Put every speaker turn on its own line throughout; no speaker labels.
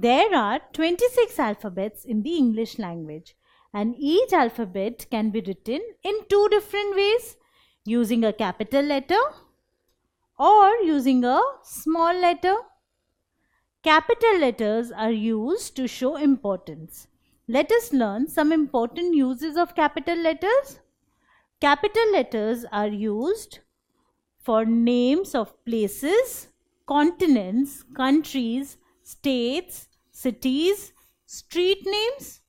There are 26 alphabets in the English language, and each alphabet can be written in two different ways, using a capital letter or using a small letter. Capital letters are used to show importance. Let us learn some important uses of capital letters. Capital letters are used for names of places, continents, countries, states, cities, street names.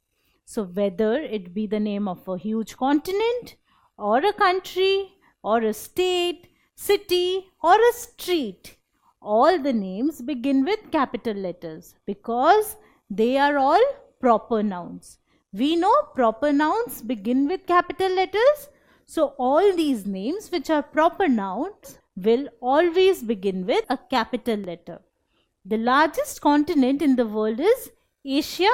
So whether it be the name of a huge continent or a country or a state, city or a street, all the names begin with capital letters because they are all proper nouns. We know proper nouns begin with capital letters. So all these names which are proper nouns will always begin with a capital letter. The largest continent in the world is Asia.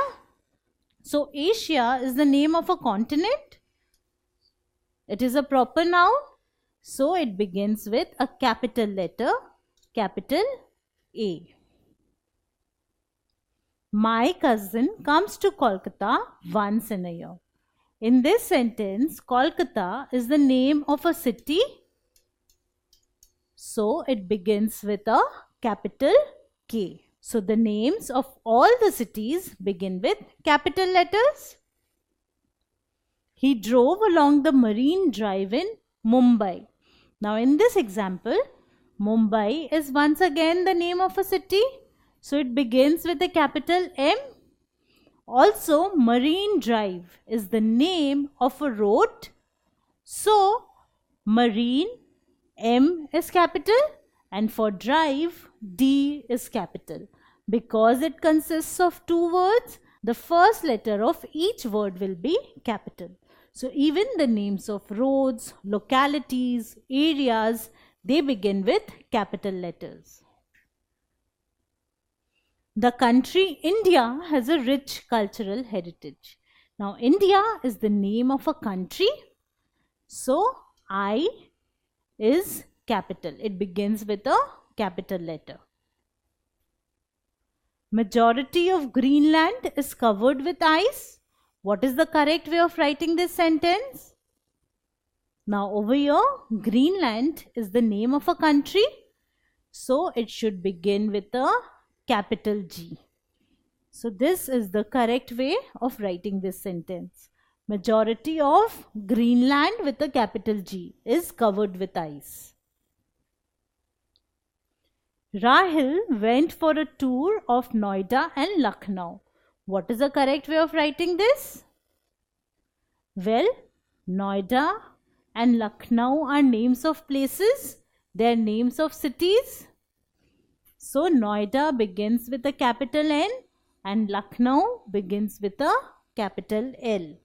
So Asia is the name of a continent. It is a proper noun. So it begins with a capital letter, capital A. My cousin comes to Kolkata once in a year. In this sentence, Kolkata is the name of a city. So it begins with a capital K. So the names of all the cities begin with capital letters. He drove along the Marine Drive in Mumbai. Now in this example, Mumbai is once again the name of a city. So it begins with a capital M. Also, Marine Drive is the name of a road. So Marine, M is capital, and for drive, D is capital. Because it consists of two words, the first letter of each word will be capital. So even the names of roads, localities, areas, they begin with capital letters. The country India has a rich cultural heritage. Now India is the name of a country. So I is capital. It begins with a capital letter. Majority of Greenland is covered with ice. What is the correct way of writing this sentence? Now over here, Greenland is the name of a country. So it should begin with a capital G. So this is the correct way of writing this sentence. Majority of Greenland with a capital G is covered with ice. Rahil went for a tour of Noida and Lucknow. What is the correct way of writing this? Well, Noida and Lucknow are names of places. They are names of cities. So Noida begins with a capital N and Lucknow begins with a capital L.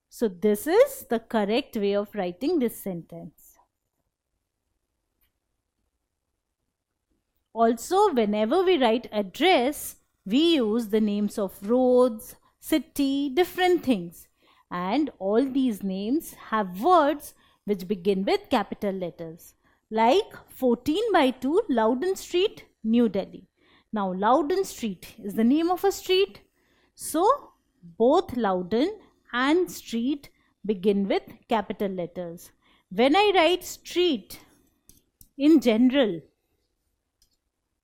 So this is the correct way of writing this sentence. Also, whenever we write address, we use the names of roads, city, different things. And all these names have words which begin with capital letters. Like 14/2 Loudon Street, New Delhi. Now Loudon Street is the name of a street. So both Loudon and street begin with capital letters. When I write street in general,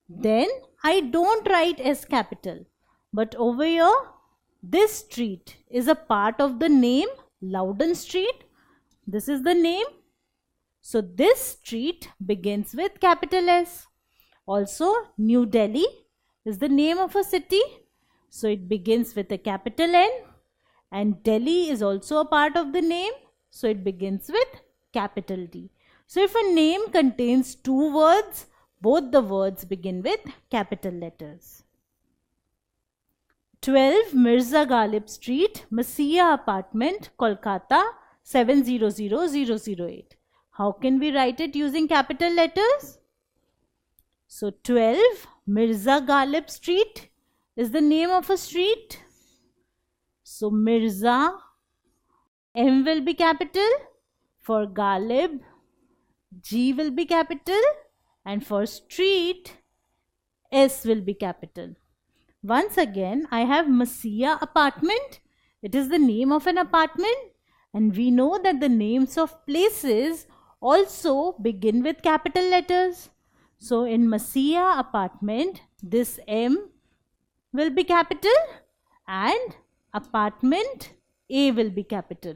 then I don't write S capital. But over here, this street is a part of the name Loudon Street. This is the name. So this street begins with capital S. Also, New Delhi is the name of a city. So it begins with a capital N. And Delhi is also a part of the name. So it begins with capital D. So if a name contains two words, both the words begin with capital letters. 12 Mirza Ghalib Street, Masiya Apartment, Kolkata 700008. How can we write it using capital letters? So 12 Mirza Ghalib Street is the name of a street. So Mirza, M will be capital. For Ghalib, G will be capital. And for street, S will be capital. Once again, I have Masia apartment. It is the name of an apartment. And we know that the names of places also begin with capital letters. So in Masia apartment, this M will be capital and apartment A will be capital.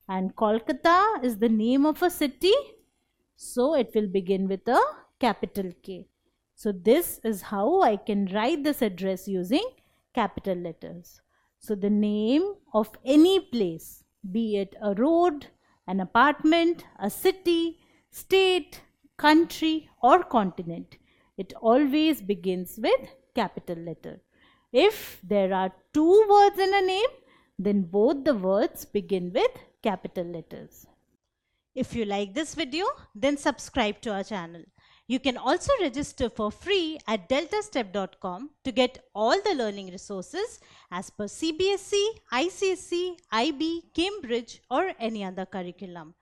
And Kolkata is the name of a city, so it will begin with a capital K. So this is how I can write this address using capital letters. So the name of any place, be it a road, an apartment, a city, state, country or continent, it always begins with capital letter. If there are two words in a name, then both the words begin with capital letters. If you like this video, then subscribe to our channel. You can also register for free at deltastep.com to get all the learning resources as per CBSE, ICSE, IB, Cambridge or any other curriculum.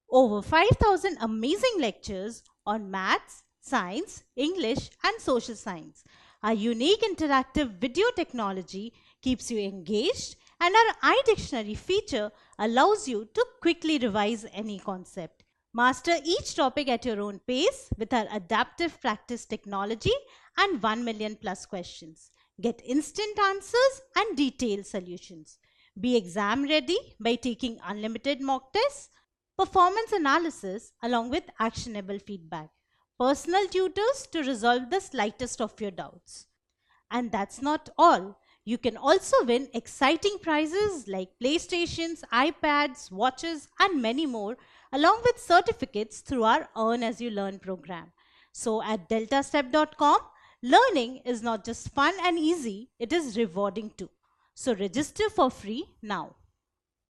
Over 5,000 amazing lectures on maths, science, English and social science. Our unique interactive video technology keeps you engaged, and our iDictionary feature allows you to quickly revise any concept. Master each topic at your own pace with our adaptive practice technology and 1 million plus questions. Get instant answers and detailed solutions. Be exam ready by taking unlimited mock tests, performance analysis along with actionable feedback, personal tutors to resolve the slightest of your doubts. And that's not all. You can also win exciting prizes like PlayStations, iPads, watches and many more, along with certificates through our Earn As You Learn program. So at deltastep.com, learning is not just fun and easy, it is rewarding too. So register for free now.